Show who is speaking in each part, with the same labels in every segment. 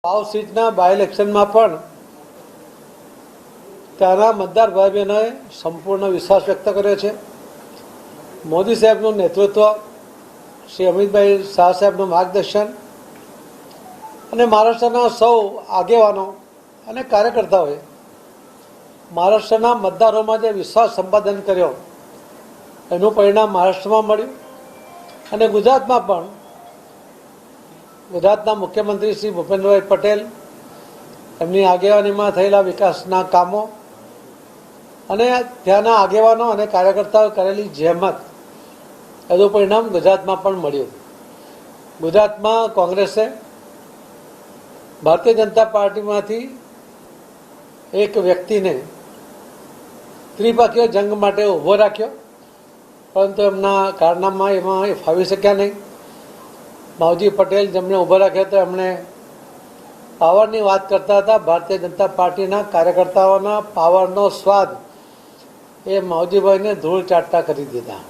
Speaker 1: વાવ સીટના by ઇલેક્શનમાં પણ ત્યાંના મતદાર ભાઈ બહેનોએ સંપૂર્ણ વિશ્વાસ વ્યક્ત કર્યો છે. મોદી સાહેબનું નેતૃત્વ, શ્રી અમિતભાઈ શાહ સાહેબનું માર્ગદર્શન અને મહારાષ્ટ્રના સૌ આગેવાનો અને કાર્યકર્તાઓએ મહારાષ્ટ્રના મતદારોમાં જે વિશ્વાસ સંપાદન કર્યો એનું પરિણામ મહારાષ્ટ્રમાં મળ્યું અને ગુજરાતમાં પણ ગુજરાતના મુખ્યમંત્રી શ્રી ભૂપેન્દ્રભાઈ પટેલ એમની આગેવાનીમાં થયેલા વિકાસના કામો અને ત્યાંના આગેવાનો અને કાર્યકર્તાઓ કરેલી જહેમત એનું પરિણામ ગુજરાતમાં પણ મળ્યું. ગુજરાતમાં કોંગ્રેસે ભારતીય જનતા પાર્ટીમાંથી એક વ્યક્તિને ત્રિપક્ષીય જંગ માટે ઊભો રાખ્યો, પરંતુ એમના કારનામાં એમાં એ ફાવી શક્યા નહીં. માવજી પટેલ જેમણે ઊભો રાખ્યો હતો એમણે પાવરની વાત કરતા હતા. ભારતીય જનતા પાર્ટીના કાર્યકર્તાઓના પાવરનો સ્વાદ એ માવજીભાઈને ધૂળ ચાટતા કરી દીધા.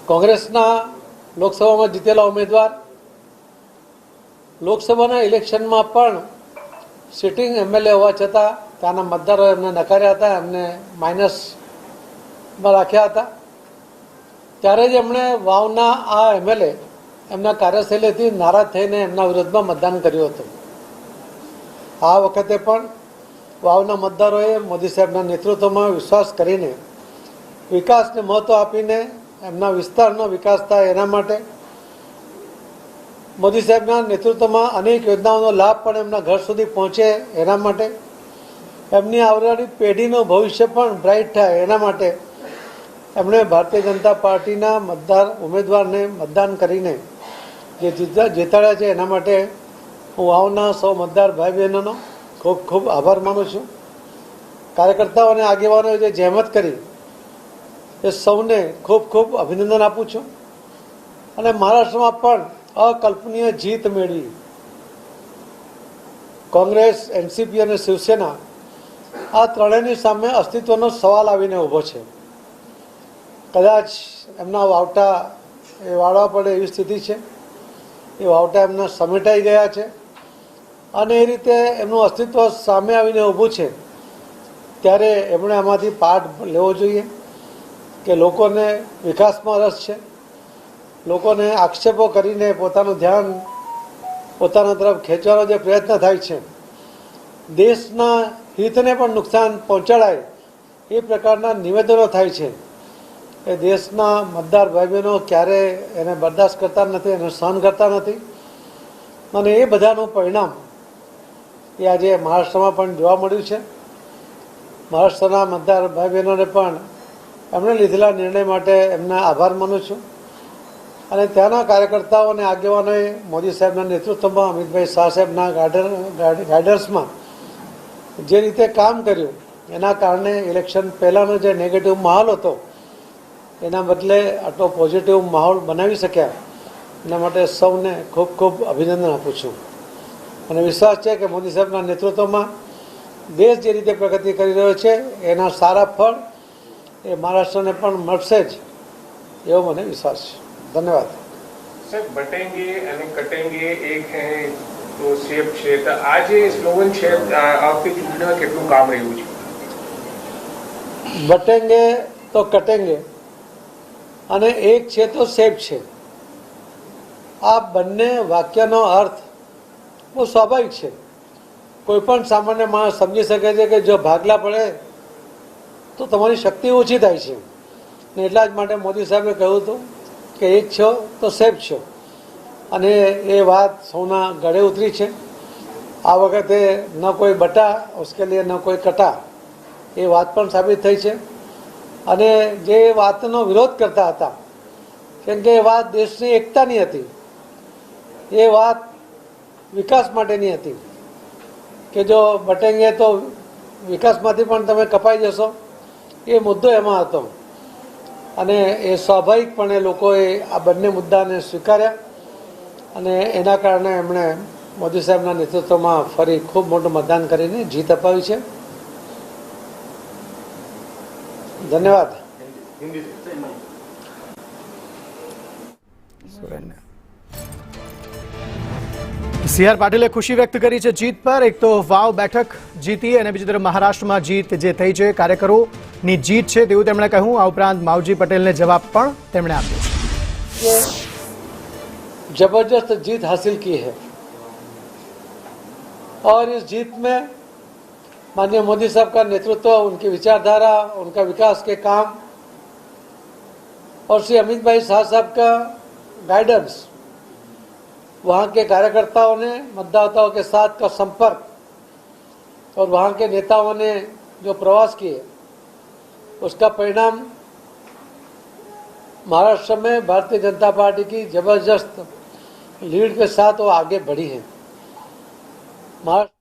Speaker 1: કોંગ્રેસના લોકસભામાં જીતેલા ઉમેદવાર લોકસભાના ઇલેક્શનમાં પણ સિટિંગ એમએલએ હોવા છતાં ત્યાંના મતદારોએ એમને નકાર્યા હતા, એમને માઇનસમાં રાખ્યા હતા. ત્યારે જ એમણે વાવના આ એમએલએ એમના કાર્યશૈલીથી નારાજ થઈને એમના વિરોધમાં મતદાન કર્યું હતું. આ વખતે પણ વાવના મતદારોએ મોદી સાહેબના નેતૃત્વમાં વિશ્વાસ કરીને વિકાસને મહત્ત્વ આપીને એમના વિસ્તારનો વિકાસ થાય એના માટે મોદી સાહેબના નેતૃત્વમાં અનેક યોજનાઓનો લાભ પણ એમના ઘર સુધી પહોંચે એના માટે એમની આવનારી પેઢીનું ભવિષ્ય પણ બ્રાઇટ થાય એના માટે એમણે ભારતીય જનતા પાર્ટીના ઉમેદવારને મતદાન કરીને જે જીતાડ્યા છે એના માટે હું વાવના સૌ મતદાર ભાઈ બહેનોનો ખૂબ ખૂબ આભાર માનું છું. કાર્યકર્તાઓ અને આગેવાનોએ જે જહેમત કરી એ સૌને ખૂબ ખૂબ અભિનંદન આપું છું. અને મહારાષ્ટ્રમાં પણ અકલ્પનીય જીત મેળવી કોંગ્રેસ, એનસીપી અને શિવસેના આ ત્રણેયની સામે અસ્તિત્વનો સવાલ આવીને ઊભો છે. કદાચ એમના વાવટા એ વાળવા પડે એવી સ્થિતિ છે. એ વાવટા એમના સમેટાઈ ગયા છે અને એ રીતે એમનું અસ્તિત્વ સામે આવીને ઊભું છે. ત્યારે એમણે આમાંથી પાઠ લેવો જોઈએ કે લોકોને વિકાસમાં રસ છે. લોકોને આક્ષેપો કરીને પોતાનું ધ્યાન પોતાના તરફ ખેંચવાનો જે પ્રયત્ન થાય છે, દેશના હિતને પણ નુકસાન પહોંચાડાય એ પ્રકારના નિવેદનો થાય છે, એ દેશના મતદાર ભાઈ બહેનો ક્યારે એને બરદાસ્ત કરતા નથી, એને સહન કરતા નથી. અને એ બધાનું પરિણામ એ આજે મહારાષ્ટ્રમાં પણ જોવા મળ્યું છે. મહારાષ્ટ્રના મતદાર ભાઈ બહેનોને પણ એમણે લીધેલા નિર્ણય માટે એમના આભાર માનું છું. અને ત્યાંના કાર્યકર્તાઓ અને આગેવાનોએ મોદી સાહેબના નેતૃત્વમાં અમિતભાઈ શાહ સાહેબના ગાઈડન્સમાં જે રીતે કામ કર્યું એના કારણે ઇલેક્શન પહેલાંનો જે નેગેટિવ માહોલ હતો એના બદલે આટલો પોઝિટિવ માહોલ બનાવી શક્યા. એના માટે સૌને ખૂબ ખૂબ અભિનંદન આપું છું. અને વિશ્વાસ છે કે મોદી સાહેબના નેતૃત્વમાં દેશ જે રીતે પ્રગતિ કરી રહ્યો છે એના સારા ફળ એ મહારાષ્ટ્રને પણ મળશે જ એવો મને વિશ્વાસ છે. ધન્યવાદ.
Speaker 2: સાહેબ, બટેંગે અને કટેંગે એક હે તો શેપ છે, તો આ જે સ્લોગન છે આ વખતે ચૂંટણીમાં કેટલું કામ રહ્યું છે?
Speaker 1: બટેંગે તો કટેંગે અને એક છે તો સેફ છે. આ બંને વાક્યનો અર્થ બહુ સ્વાભાવિક છે. કોઈ પણ સામાન્ય માણસ સમજી શકે છે કે જો ભાગલા પડે તો તમારી શક્તિ ઓછી થાય છે. ને એટલા જ માટે મોદી સાહેબે કહ્યું હતું કે એક છો તો સેફ છો. અને એ વાત સૌના ગળે ઉતરી છે. આ વખતે ન કોઈ બટા ઉસકે લીએ ન કોઈ કટા એ વાત પણ સાબિત થઈ છે. અને જે વાતનો વિરોધ કરતા હતા કેમ કે એ વાત દેશની એકતાની હતી, એ વાત વિકાસ માટેની હતી કે જો બટેંગે તો વિકાસમાંથી પણ તમે કપાઈ જશો, એ મુદ્દો એમાં હતો. અને એ સ્વાભાવિકપણે લોકોએ આ બંને મુદ્દાને સ્વીકાર્યા અને એના કારણે એમણે મોદી સાહેબના નેતૃત્વમાં ફરી ખૂબ મોટું મતદાન કરીને જીત અપાવી છે. ધન્યવાદ.
Speaker 3: સીઆર પાટીલે ખુશી વ્યક્ત કરી છે જીત પર. એક તો વાવ બેઠક જીતી અને બીજી તરફ મહારાષ્ટ્રમાં જીત જે થઈ છે કાર્યકરોની જીત છે તેવું તેમણે કહ્યું. આ ઉપરાંત માવજી પટેલને જવાબ પણ તેમણે આપ્યો.
Speaker 1: ये जबरदस्त जीत हासिल की है और इस जीत में माननीय मोदी साहब का नेतृत्व, उनकी विचारधारा, उनका विकास के काम और श्री अमित भाई शाह साहब का गाइडेंस, वहाँ के कार्यकर्ताओं ने मतदाताओं के साथ का संपर्क और वहाँ के नेताओं ने जो प्रवास किए, उसका परिणाम महाराष्ट्र में भारतीय जनता पार्टी की जबरदस्त लीड के साथ वो आगे बढ़ी है. महाराष्ट्र